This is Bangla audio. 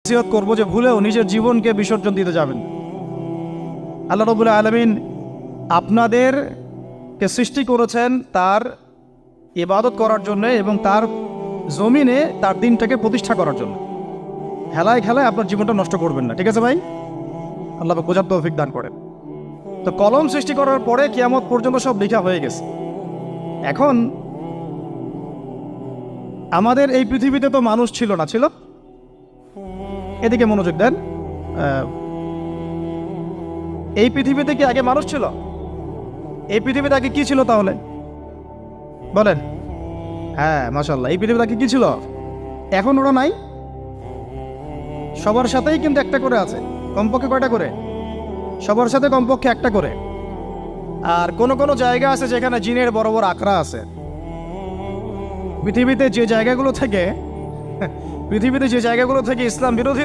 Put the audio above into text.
নসিহত করবো যে ভুলেও নিজের জীবনকে বিসর্জন দিতে যাবেন। আল্লাহ রাব্বুল আলামিন আপনাদেরকে সৃষ্টি করেছেন তার ইবাদত করার জন্য এবং তার জমিনে তার দিনটাকে প্রতিষ্ঠা করার জন্য। খেলায় খেলায় আপনার জীবনটা নষ্ট করবেন না, ঠিক আছে ভাই? আল্লাহ পাক বোঝার তৌফিক দান করেন। তো কলম সৃষ্টি করার পরে কিয়ামত পর্যন্ত সব লেখা হয়ে গেছে। এখন আমাদের এই পৃথিবীতে তো মানুষ ছিল না, ছিল? এদিকে মনোযোগ দেন। এই পৃথিবীতে কি আগে মানুষ ছিল? এই পৃথিবীতে আগে কি ছিল তাহলে বলেন? হ্যাঁ, মাশাআল্লাহ। এই পৃথিবীতে আগে কি ছিল? এখন ওরা নাই? সবার সাথেই কিন্তু একটা করে আছে। কমপক্ষে কয়টা করে? সবার সাথে কমপক্ষে একটা করে। আর কোন কোন জায়গা আছে যেখানে জিনের বড় বড় আখড়া আছে। পৃথিবীতে যে জায়গাগুলো থেকে ইসলাম বিরোধী